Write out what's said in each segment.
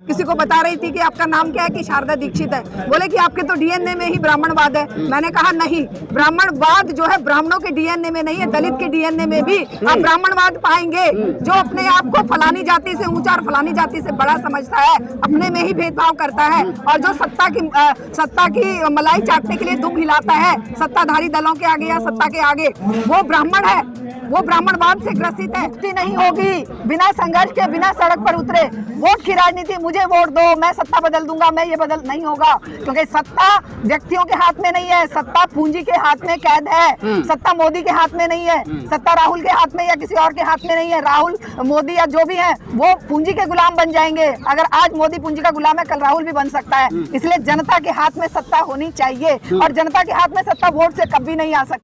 किसी को बता रही थी कि आपका नाम क्या है, कि शारदा दीक्षित है। बोले कि आपके तो डीएनए में ही ब्राह्मणवाद है। मैंने कहा नहीं, ब्राह्मणवाद जो है ब्राह्मणों के डीएनए में नहीं है, दलित के डीएनए में भी आप ब्राह्मणवाद पाएंगे। जो अपने आप को फलानी जाति से ऊंचा और फलानी जाति से बड़ा समझता है, अपने में ही भेदभाव करता है, और जो सत्ता की मलाई चाटने के लिए दुम हिलाता है सत्ताधारी दलों के आगे या सत्ता के आगे, वो ब्राह्मण है, वो ब्राह्मणवाद से ग्रसित है। मुक्ति नहीं होगी बिना संघर्ष के, बिना सड़क पर उतरे। वोट की राजनीति, मुझे वोट दो, मैं सत्ता बदल दूंगा, मैं ये बदल, नहीं होगा। क्योंकि सत्ता व्यक्तियों के हाथ में नहीं है, सत्ता पूंजी के हाथ में कैद है। सत्ता मोदी के हाथ में नहीं है, सत्ता राहुल के हाथ में या किसी और के हाथ में नहीं है। राहुल, मोदी या जो भी है वो पूंजी के गुलाम बन जाएंगे। अगर आज मोदी पूंजी का गुलाम है, कल राहुल भी बन सकता है। इसलिए जनता के हाथ में सत्ता होनी चाहिए, और जनता के हाथ में सत्ता वोट से कभी नहीं आ सकती।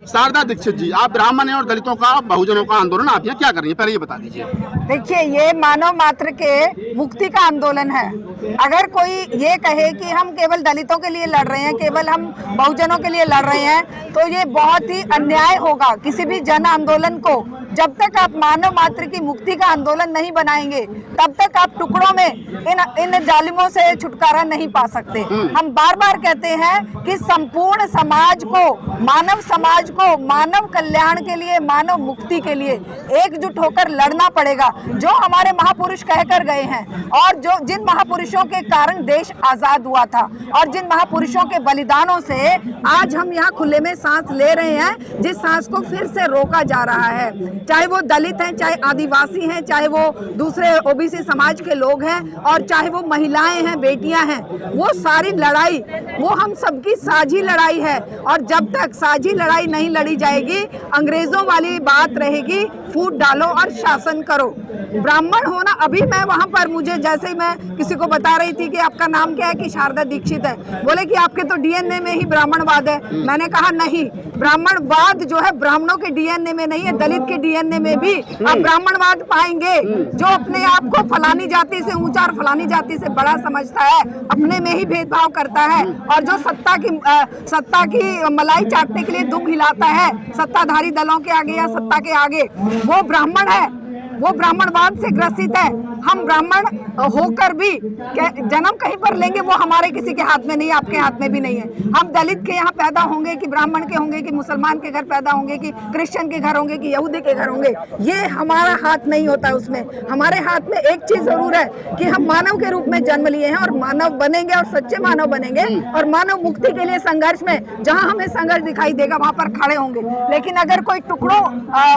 शारदा दीक्षित जी, आप ब्राह्मण हैं और दलितों का, बहुजनों का आंदोलन आप यहाँ क्या कर रही हैं, पहले ये बता दीजिए। देखिए, ये मानव मात्र के मुक्ति का आंदोलन है। अगर कोई ये कहे कि हम केवल दलितों के लिए लड़ रहे हैं, केवल हम बहुजनों के लिए लड़ रहे हैं, तो ये बहुत ही अन्याय होगा किसी भी जन आंदोलन को। जब तक आप मानव मात्र की मुक्ति का आंदोलन नहीं बनाएंगे, तब तक आप टुकड़ों में इन जालिमों से छुटकारा नहीं पा सकते। हम बार बार कहते हैं कि संपूर्ण समाज को, मानव समाज को मानव कल्याण के लिए, मानव मुक्ति के लिए एकजुट होकर लड़ना पड़ेगा। जो हमारे महापुरुष कहकर गए हैं, और जो जिन महापुरुषों के कारण देश आजाद हुआ था, और जिन महापुरुषों के बलिदानों से आज हम यहाँ खुले में सांस ले रहे हैं, जिस सांस को फिर से रोका जा रहा है, चाहे वो दलित हैं, चाहे आदिवासी हैं, चाहे वो दूसरे ओबीसी समाज के लोग हैं, और चाहे वो महिलाएं हैं, बेटियां हैं, वो सारी लड़ाई वो हम सबकी साझी लड़ाई है। और जब तक साझी लड़ाई नहीं लड़ी जाएगी, अंग्रेजों वाली बात रहेगी, फूट डालो और शासन करो। ब्राह्मण होना, अभी मैं वहां पर, मुझे जैसे मैं किसी को बता रही थी कि आपका नाम क्या है, कि शारदा दीक्षित है। बोले कि आपके तो डीएनए में ही ब्राह्मणवाद है। मैंने कहा नहीं, ब्राह्मणवाद जो है ब्राह्मणों के डीएनए में नहीं है, दलित के डीएनए में भी आप ब्राह्मणवाद पाएंगे। जो अपने आप को फलानी जाति से ऊंचा और फलानी जाति से बड़ा समझता है, अपने में ही भेदभाव करता है, और जो सत्ता की मलाई चाटने के लिए दुम हिलाता है सत्ताधारी दलों के आगे या सत्ता के आगे, वो ब्राह्मण है, वो ब्राह्मणवाद से ग्रसित है। हम ब्राह्मण होकर भी जन्म कहीं पर लेंगे, वो हमारे किसी के हाथ में नहीं, आपके हाथ में भी नहीं है। हम दलित के यहाँ पैदा होंगे, कि ब्राह्मण के होंगे, कि मुसलमान के घर पैदा होंगे, कि क्रिश्चियन के घर होंगे, कि यहूदी के घर होंगे, ये हमारा हाथ नहीं होता। उसमें हमारे हाथ में एक चीज जरूर है कि हम मानव के रूप में जन्म लिए हैं, और मानव बनेंगे, और सच्चे मानव बनेंगे, और मानव मुक्ति के लिए संघर्ष में जहाँ हमें संघर्ष दिखाई देगा वहां पर खड़े होंगे। लेकिन अगर कोई टुकड़ों,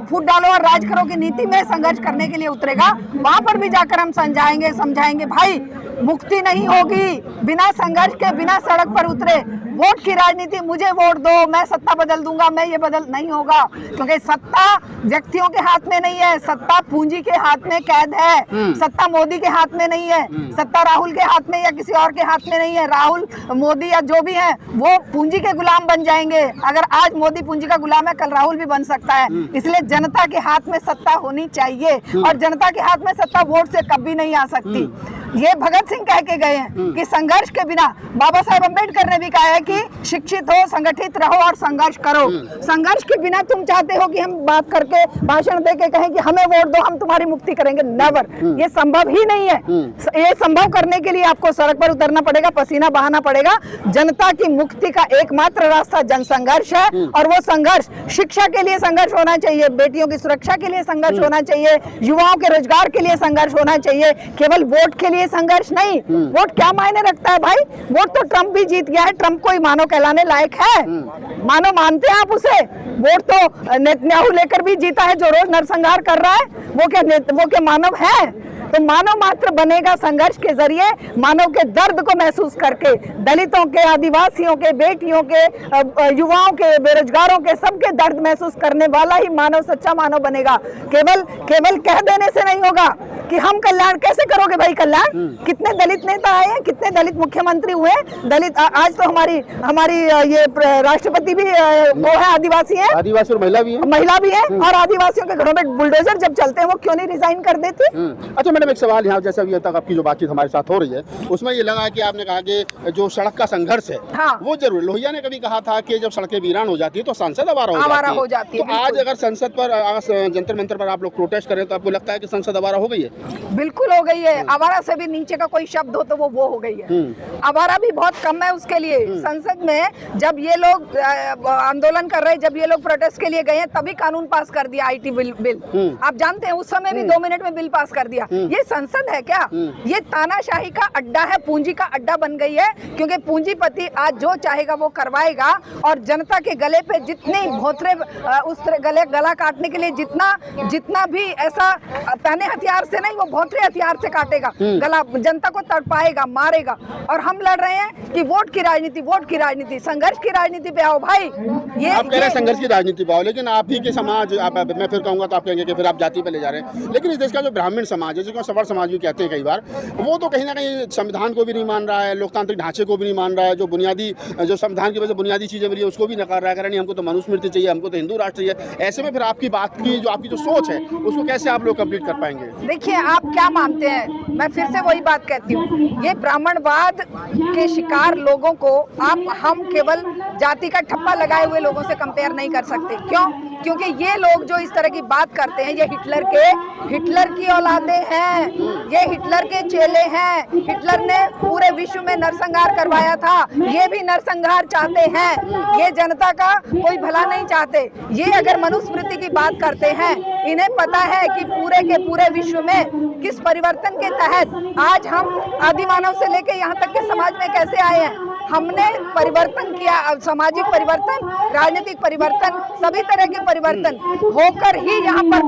फूट डालो और राज करो की नीति में संघर्ष करने के लिए उतरेगा, वहां पर भी जाकर हम समझाएंगे भाई, मुक्ति नहीं होगी बिना संघर्ष के, बिना सड़क पर उतरे। वोट की राजनीति, मुझे वोट दो, मैं सत्ता बदल दूंगा, मैं ये बदल, नहीं होगा। क्योंकि सत्ता व्यक्तियों के हाथ में नहीं है, सत्ता पूंजी के हाथ में कैद है। सत्ता मोदी के हाथ में नहीं है, सत्ता राहुल के हाथ में या किसी और के हाथ में नहीं है। राहुल, मोदी या जो भी है वो पूंजी के गुलाम बन जाएंगे। अगर आज मोदी पूंजी का गुलाम है, कल राहुल भी बन सकता है। इसलिए जनता के हाथ में सत्ता होनी चाहिए, और जनता के हाथ में सत्ता वोट से कभी नहीं आ सकती। ये भगत सिंह कह के गए हैं कि संघर्ष के बिना, बाबा साहेब अम्बेडकर ने भी कहा है कि शिक्षित हो, संगठित रहो और संघर्ष करो। संघर्ष के बिना तुम चाहते हो कि हम बात करके, भाषण दे के कहें कि हमें वोट दो, हम तुम्हारी मुक्ति करेंगे, नेवर, ये संभव ही नहीं है। ये संभव करने के लिए आपको सड़क पर उतरना पड़ेगा, पसीना बहाना पड़ेगा। जनता की मुक्ति का एकमात्र रास्ता जनसंघर्ष है, और वो संघर्ष शिक्षा के लिए संघर्ष होना चाहिए, बेटियों की सुरक्षा के लिए संघर्ष होना चाहिए, युवाओं के रोजगार के लिए संघर्ष होना चाहिए, केवल वोट के लिए संघर्ष नहीं। वोट क्या मायने रखता है भाई? वोट तो ट्रंप भी जीत गया है, ट्रंप कोई मानव कहलाने लायक है? मानव मानते हैं आप उसे? वोट तो नेतन्याहू लेकर भी जीता है, जो रोज नरसंहार कर रहा है, वो क्या मानव है? तो मानव मात्र बनेगा संघर्ष के जरिए, मानव के दर्द को महसूस करके, दलितों के, आदिवासियों के, बेटियों के, युवाओं के, बेरोजगारों के, सबके दर्द महसूस करने वाला ही मानव सच्चा मानव बनेगा। केवल कह देने से नहीं होगा। कि हम कल्याण कैसे करोगे भाई कल्याण? कितने दलित नेता आए हैं, कितने दलित मुख्यमंत्री हुए, दलित आज तो हमारी ये राष्ट्रपति भी वो है आदिवासी है, आदिवासी और महिला भी है और आदिवासियों के घरों में बुलडोजर जब चलते हैं वो क्यों नहीं रिजाइन कर देते? अच्छा मैडम, एक सवाल यहाँ, जैसे अभी तक आपकी जो बातचीत हमारे साथ हो रही है उसमें ये लगा कि आपने कहा कि जो सड़क का संघर्ष है हाँ। वो जरूर, लोहिया ने कभी कहा था कि जब सड़कें वीरान हो जाती है तो संसद आवारा हो जाती है। तो आज अगर संसद पर जंतर मंतर पर आप लोग प्रोटेस्ट करें तो आपको लगता है कि संसद आवारा हो गई है? बिल्कुल हो गई है। आवारा से भी नीचे का कोई शब्द हो तो वो हो गई है। आवारा भी बहुत कम है उसके लिए। संसद में जब ये लोग आंदोलन कर रहे, जब ये लोग प्रोटेस्ट के लिए गए हैं तभी कानून पास कर दिया, IT बिल। आप जानते हैं उस समय भी 2 मिनट में बिल पास कर दिया। ये संसद है क्या? ये तानाशाही का अड्डा है, पूंजी का अड्डा बन गई है, क्योंकि पूंजीपति आज जो चाहेगा वो करवाएगा और जनता के गले पे जितने भोथरे उस गला काटने के लिए जितना भी ऐसा पहने हथियार से नहीं, वो भोथरे हथियार से काटेगा गला, जनता को तड़पाएगा, मारेगा। और हम लड़ रहे हैं कि वोट की राजनीति, संघर्ष की राजनीति पे आओ भाई। ये आप कह रहे हैं संघर्ष की राजनीति पे आओ, लेकिन आप ही के समाज, मैं फिर कहूंगा तो आप कहेंगे कि फिर आप जाति पे ले जा रहे हैं। लेकिन इस देश का जो ब्राह्मण समाज है, जिसको सवर समाज भी कहते हैं कई बार, वो तो कहीं ना कहीं संविधान को भी नहीं मान रहा है, लोकतांत्रिक ढांचे को भी नहीं मान रहा है, जो संविधान की वजह से बुनियादी चीजें मिली है उसको भी नकार रहा है। नहीं, हमको तो मनुस्मृति चाहिए, हमको तो हिंदू राष्ट्र चाहिए। ऐसे में फिर आपकी बात की जो सोच है उसको कैसे आप लोग कंप्लीट कर पाएंगे? देखिए, आप क्या मानते हैं, मैं फिर से वही बात कहती हूँ, ये ब्राह्मणवाद के शिकार लोगों को हम केवल जाति का ठप्पा लगाए हुए लोगों से कंपेयर नहीं कर सकते। क्यों? क्योंकि ये लोग जो इस तरह की बात करते हैं, ये हिटलर की औलादें हैं, ये हिटलर के चेले हैं। हिटलर ने पूरे विश्व में नरसंहार करवाया था, ये भी नरसंहार चाहते हैं। ये जनता का कोई भला नहीं चाहते। ये अगर मनुस्मृति की बात करते हैं, इन्हें पता है कि पूरे के पूरे विश्व में किस परिवर्तन के तहत आज हम आदिमानव से लेके यहाँ तक के समाज में कैसे आए हैं। हमने परिवर्तन किया, सामाजिक परिवर्तन, राजनीतिक परिवर्तन, सभी तरह के परिवर्तन होकर ही यहाँ पर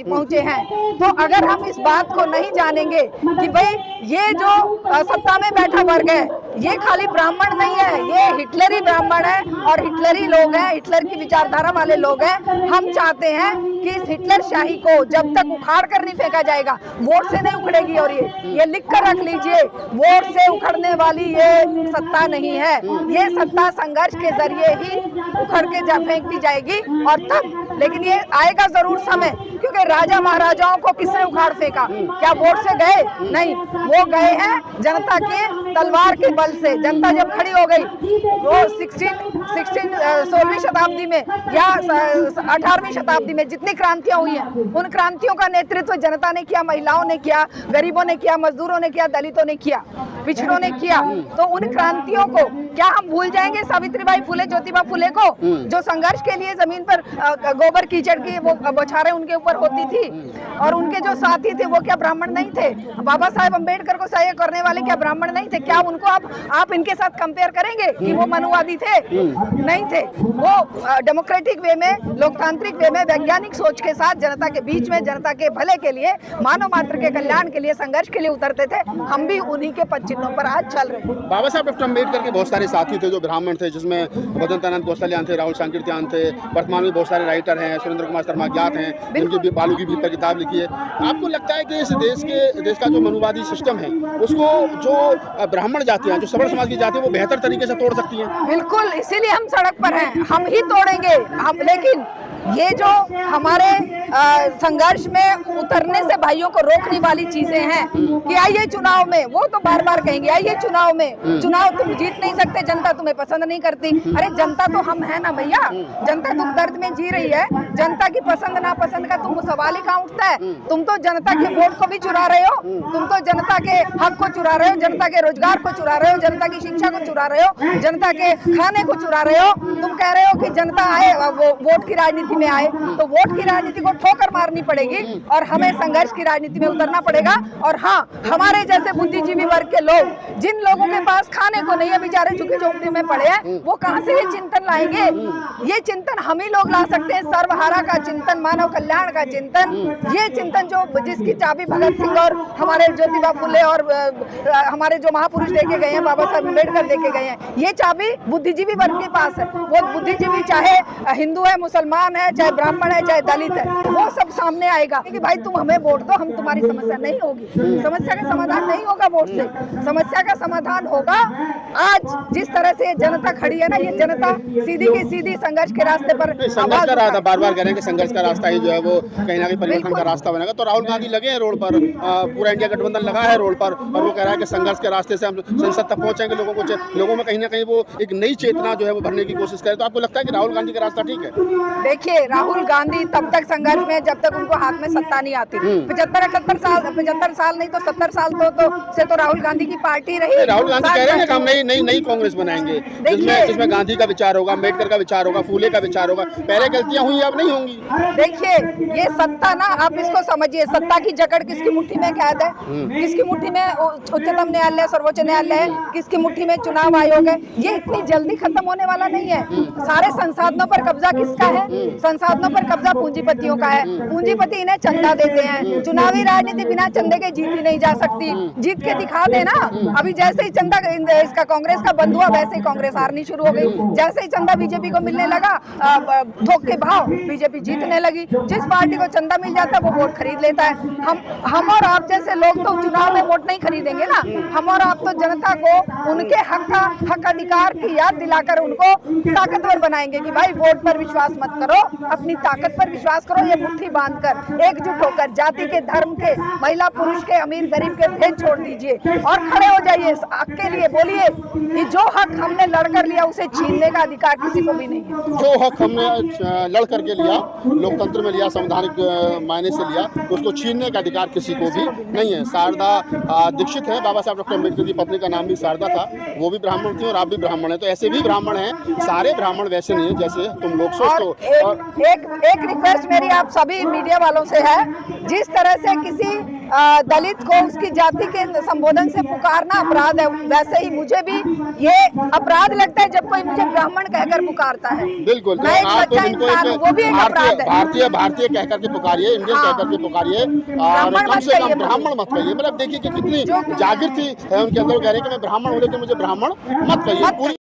पहुँचे हैं। तो अगर हम इस बात को नहीं जानेंगे कि भाई ये जो सत्ता में बैठा वर्ग है ये खाली ब्राह्मण नहीं है, ये हिटलरी ब्राह्मण है और हिटलरी लोग हैं, हिटलर की विचारधारा वाले लोग हैं। हम चाहते हैं कि इस हिटलर शाही को जब तक उखाड़ कर नहीं फेंका जाएगा, वोट से नहीं उखड़ेगी। और ये लिख कर रख लीजिए, वोट से उखड़ने वाली ये सत्ता नहीं है, ये सत्ता संघर्ष के जरिए ही उखड़ के फेंक दी जाएगी। और तब, लेकिन ये आएगा जरूर समय, क्योंकि राजा महाराजाओं को किसने उखाड़ फेंका? क्या वोट से गए? नहीं, वो गए हैं जनता के तलवार के बल से। जनता जब खड़ी हो गई, वो 16वीं शताब्दी में या 18वीं शताब्दी में जितनी क्रांतियां हुई हैं, उन क्रांतियों का नेतृत्व जनता ने किया, महिलाओं ने किया, गरीबों ने किया, मजदूरों ने किया, दलितों ने किया, पिछड़ों ने किया। तो उन क्रांतियों को क्या हम भूल जाएंगे? सावित्रीबाई फुले, ज्योतिबा फुले को, जो संघर्ष के लिए जमीन पर गोबर कीचड़ की वो बौछारें उनके ऊपर होती थी, और उनके जो साथी थे वो क्या ब्राह्मण नहीं थे? बाबा साहेब अम्बेडकर को सहायक करने वाले क्या ब्राह्मण नहीं थे? क्या उनको आप इनके साथ कंपेयर करेंगे कि वो मनुवादी थे? नहीं थे। वो डेमोक्रेटिक वे में, लोकतांत्रिक वे में, वैज्ञानिक सोच के साथ जनता के बीच में, जनता के भले के लिए, मानव मात्र के कल्याण के लिए, संघर्ष के लिए उतरते थे। हम भी उन्हीं के पद चिन्हों पर आज चल रहे हैं। बाबा साहब डॉक्टर अम्बेडकर के बहुत सारे साथी थे जो ब्राह्मण थे, जिसमें वदंतानंद गोसाल्यान थे, राहुल सांकृत्यान थे, वर्तमान में बहुत सारे राइटर हैं, सुरेंद्र कुमार शर्मा ज्ञात हैं, जिनकी बालू की भीड़ पर किताब लिखी है। आपको लगता है कि इस देश का जो मनुवादी सिस्टम है उसको जो ब्राह्मण जातियां, जो सवर्ण समाज की जातियां, वो बेहतर तरीके से तोड़ सकती हैं? बिल्कुल, इसीलिए हम सड़क पर हैं, हम ही तोड़ेंगे हम। लेकिन ये जो हमारे संघर्ष में उतरने से भाइयों को रोकने वाली चीजें हैं कि आइए चुनाव में, वो तो बार बार कहेंगे आइए चुनाव में, चुनाव तुम जीत नहीं सकते, जनता तुम्हें पसंद नहीं करती। अरे जनता तो हम है ना भैया, जनता दुख दर्द में जी रही है, जनता की पसंद नापसंद का तुम सवाल ही कहाँ उठता है? तुम तो जनता के वोट को भी चुरा रहे हो, तुम तो जनता के हक को चुरा रहे हो, जनता के रोजगार को चुरा रहे हो, जनता की शिक्षा को चुरा रहे हो, जनता के खाने को चुरा रहे हो। तुम कह रहे हो कि जनता आए, वो वोट की राजनीति में आए, तो वोट की राजनीति को ठोकर मारनी पड़ेगी और हमें संघर्ष की राजनीति में उतरना पड़ेगा। और हाँ, हमारे जैसे बुद्धिजीवी वर्ग के लोग, जिन लोगों के पास खाने को नहीं है, बेचारे झुग्गी झोंपड़ी में पड़े हैं, वो कहाँ से ये चिंतन लाएंगे? ये चिंतन हम ही लोग ला सकते हैं, सर्वहारा का चिंतन, मानव कल्याण का चिंतन। ये चिंतन जिसकी चाबी भगत सिंह और हमारे ज्योतिबा फुले और हमारे जो महापुरुष देके गए हैं, बाबा साहब अम्बेडकर देके गए हैं, ये चाबी बुद्धिजीवी वर्ग के पास है। वो बुद्धिजीवी चाहे हिंदू है, मुसलमान है, चाहे ब्राह्मण है, चाहे दलित है, वो सब सामने आएगा कि भाई तुम हमें वोट दो, हम तुम्हारी समस्या नहीं होगी। समस्या का समाधान नहीं होगा वोट से, समस्या का समाधान होगा आज जिस तरह से जनता खड़ी है ना, ये जनता सीधी की सीधी संघर्ष के रास्ते पर संघर्ष का रास्ता बार बार कह रहे हैं कि संघर्ष का रास्ता ही जो है वो कहीं ना कहीं परिवर्तन का रास्ता बनेगा। तो राहुल गांधी लगे हैं रोड पर, पूरा इंडिया गठबंधन लगा है रोड पर, और वो कह रहा है कि संघर्ष के रास्ते से हम संसद तक पहुंचेंगे, लोगों में कहीं ना कहीं वो एक नई चेतना जो है वो भरने की कोशिश करें। तो आपको लगता है कि राहुल गांधी का रास्ता ठीक है? देखिए, राहुल गांधी तब तक संघर्ष में जब तक उनको हाथ में सत्ता नहीं आती। 75 साल नहीं तो 70 साल से तो राहुल गांधी की पार्टी रही। राहुल गांधी कह रहे हैं कि हम नई कांग्रेस बनाएंगे, जिसमें गांधी का विचार होगा, अम्बेडकर का विचार होगा, फूले का विचार होगा। पहले गलतियां हुई, अब नहीं होंगी। देखिए, ये सत्ता ना, आप इसको समझिए, सत्ता की जकड़ किसकी मुट्ठी में कैद है, किसकी मुट्ठी में उच्चतम न्यायालय, सर्वोच्च न्यायालय है, किसकी मुट्ठी में चुनाव आयोग है। ये इतनी जल्दी खत्म होने वाला नहीं है। सारे संसाधनों पर कब्जा किसका है? संसाधनों पर कब्जा पूंजीपतियों का है। पूंजीपति इन्हें चंदा देते हैं। चुनावी राजनीति बिना चंदे के जीती नहीं जा सकती। जीत के दिखा देना। अभी जैसे ही चंदा इसका कांग्रेस का बंद हुआ, वैसे ही कांग्रेस हारनी शुरू हो गई। जैसे ही चंदा बीजेपी को मिलने लगा, थोक के भाव, बीजेपी जीतने लगी। जिस पार्टी को चंदा मिल जाता है वो वोट खरीद लेता है। हम और आप जैसे लोग तो चुनाव में वोट नहीं खरीदेंगे ना। हम और आप तो जनता को उनके हक अधिकार की याद दिलाकर उनको ताकतवर बनाएंगे कि भाई वोट पर विश्वास मत करो, अपनी ताकत पर विश्वास करो। ये मुट्ठी बांधकर, एकजुट होकर, जाति के, धर्म के, महिला पुरुष के, अमीर गरीब के भेद छोड़ दीजिए और खड़े हो जाइए इस हक के लिए। बोलिए कि जो हक हमने लड़कर लिया उसे छीनने का अधिकार किसी को भी नहीं है। जो हक हमने लड़ करके लिया, लोकतंत्र में लिया, संवैधानिक मायने से लिया, उसको छीनने का अधिकार किसी को भी नहीं है। शारदा दीक्षित है, बाबा साहब डॉक्टर अम्बेडकर की पत्नी का नाम भी शारदा था। वो भी ब्राह्मण थी और आप भी ब्राह्मण हैं। तो ऐसे भी ब्राह्मण हैं, सारे ब्राह्मण वैसे नहीं है जैसे तुम लोग सोचते हो। और एक रिक्वेस्ट मेरी आप सभी मीडिया वालों से है, जिस तरह से किसी दलित को उसकी जाति के संबोधन से पुकारना अपराध है, वैसे ही मुझे भी ये अपराध लगता है जब कोई मुझे ब्राह्मण कहकर पुकारता है। बिल्कुल, मैं एक बच्चा इंसान हूं, वो भी एक अपराध है। भारतीय कहकर के पुकारिए, इंडियन कहकर के पुकारिए, और कम से कम ब्राह्मण मत कहिए। मतलब देखिए कि कितनी जागृति है उनके अंदर। कह रहे हैं कि मैं ब्राह्मण हूँ लेकिन मुझे ब्राह्मण मत कहिए।